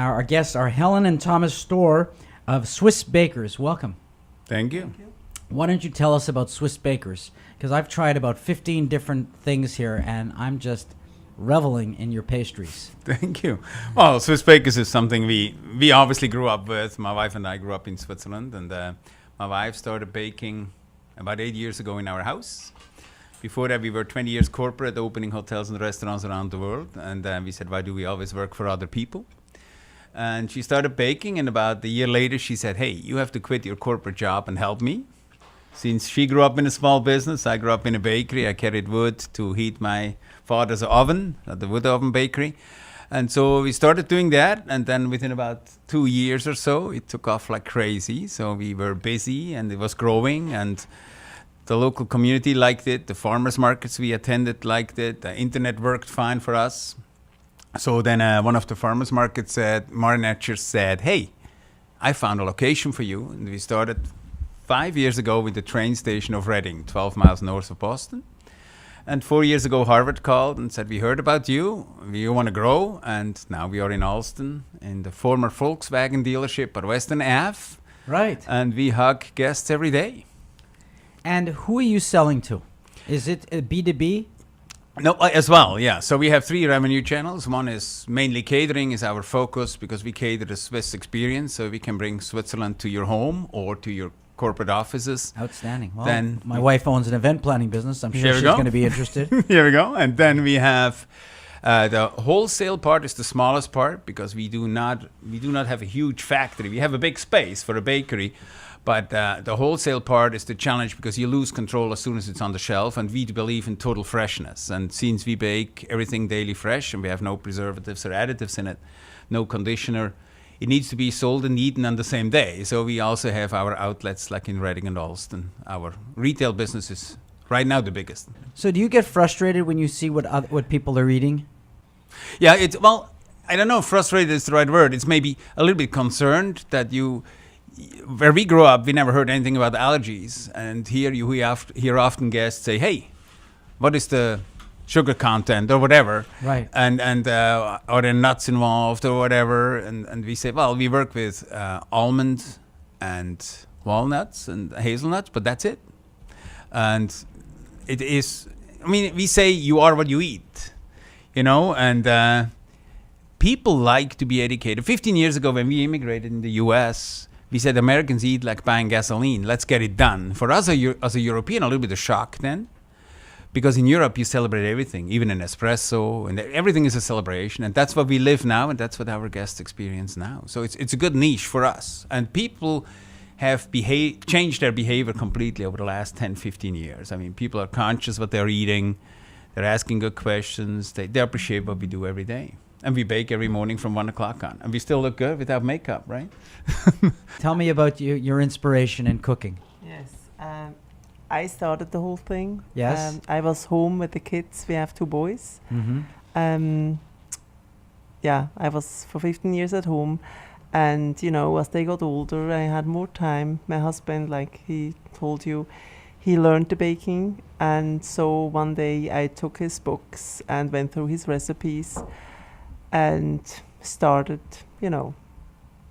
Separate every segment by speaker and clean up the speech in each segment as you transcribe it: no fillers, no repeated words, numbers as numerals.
Speaker 1: Our guests are Helene Thomas Stohr of Swissbakers. Welcome.
Speaker 2: Thank you.
Speaker 1: Why don't you tell us about Swissbakers? Because I've tried about 15 different things here, and I'm just reveling in your pastries.
Speaker 2: Thank you. Well, Swissbakers is something we obviously grew up with. My wife and I grew up in Switzerland, and my wife started baking about 8 years ago in our house. Before that, we were 20 years corporate, opening hotels and restaurants around the world. And we said, why do we always work for other people? And she started baking, and about a year later, she said, hey, you have to quit your corporate job and help me. Since she grew up in a small business, I grew up in a bakery. I carried wood to heat my father's oven, at the wood oven bakery. And so we started doing that, and then within about 2 years or so, it took off like crazy. So we were busy, and it was growing, and the local community liked it. The farmers markets we attended liked it. The internet worked fine for us. So then one of the farmers markets managers said, hey, I found a location for you. And we started 5 years ago with the train station of Reading, 12 miles north of Boston. And 4 years ago, Harvard called and said, we heard about you. We want to grow. And now we are in Alston, in the former Volkswagen dealership at Western Ave.
Speaker 1: Right.
Speaker 2: And we hug guests every day.
Speaker 1: And who are you selling to? Is it a B2B?
Speaker 2: No, as well, yeah. So we have 3 revenue channels. One is mainly catering is our focus because we cater the Swiss experience. So we can bring Switzerland to your home or to your corporate offices.
Speaker 1: Outstanding. Well,
Speaker 2: then
Speaker 1: my wife owns an event planning business. I'm sure she's going to be interested.
Speaker 2: Here we go. And then we have the wholesale part is the smallest part because we do not have a huge factory. We have a big space for a bakery. But the wholesale part is the challenge because you lose control as soon as it's on the shelf, and we believe in total freshness. And since we bake everything daily fresh and we have no preservatives or additives in it, no conditioner, it needs to be sold and eaten on the same day. So we also have our outlets like in Reading and Alston. Our retail business is right now the biggest.
Speaker 1: So do you get frustrated when you see what people are eating?
Speaker 2: Yeah, I don't know if frustrated is the right word. It's maybe a little bit concerned that where we grew up, we never heard anything about allergies. And here you hear often guests say, hey, what is the sugar content or whatever?
Speaker 1: Right.
Speaker 2: And are there nuts involved or whatever? And we say, well, we work with almonds and walnuts and hazelnuts, but that's it. And it is, we say you are what you eat, and people like to be educated. 15 years ago when we immigrated in the U.S., we said Americans eat like buying gasoline. Let's get it done. For us as a European, a little bit of shock then. Because in Europe, you celebrate everything, even an espresso, and everything is a celebration. And that's what we live now, and that's what our guests experience now. So it's a good niche for us. And people have changed their behavior completely over the last 10, 15 years. People are conscious what they're eating. They're asking good questions. They appreciate what we do every day. And we bake every morning from 1 o'clock on. And we still look good without makeup, right?
Speaker 1: Tell me about your inspiration in cooking.
Speaker 3: Yes. I started the whole thing.
Speaker 1: Yes.
Speaker 3: I was home with the kids. We have 2 boys.
Speaker 1: Mm-hmm.
Speaker 3: I was for 15 years at home. And, as they got older, I had more time. My husband, like he told you, he learned the baking. And so one day I took his books and went through his recipes and started,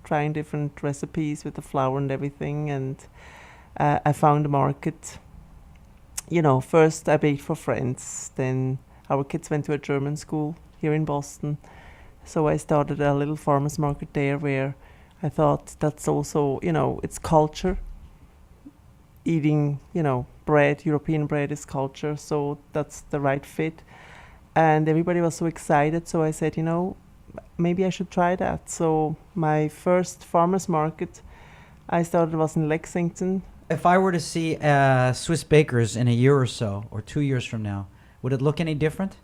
Speaker 3: trying different recipes with the flour and everything. And I found a market. First I baked for friends. Then our kids went to a German school here in Boston. So I started a little farmers market there where I thought that's also, it's culture. Eating, bread, European bread is culture. So that's the right fit. And everybody was so excited. So I said, maybe I should try that. So my first farmers market I started was in Lexington.
Speaker 1: If I were to see Swissbakers in a year or so, or 2 years from now, would it look any different?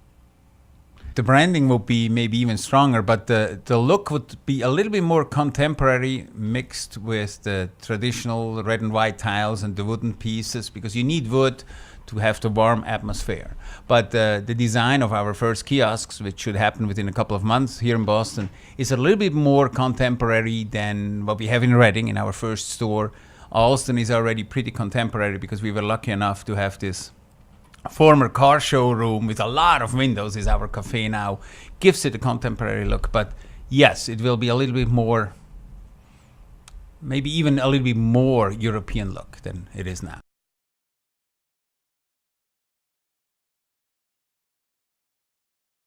Speaker 2: The branding will be maybe even stronger, but the look would be a little bit more contemporary, mixed with the traditional red and white tiles and the wooden pieces, because you need wood to have the warm atmosphere. But the design of our first kiosks, which should happen within a couple of months here in Boston, is a little bit more contemporary than what we have in Reading in our first store. Alston is already pretty contemporary because we were lucky enough to have this former car showroom with a lot of windows is our cafe now. Gives it a contemporary look, but yes, it will be a little bit more, maybe even a little bit more European look than it is now.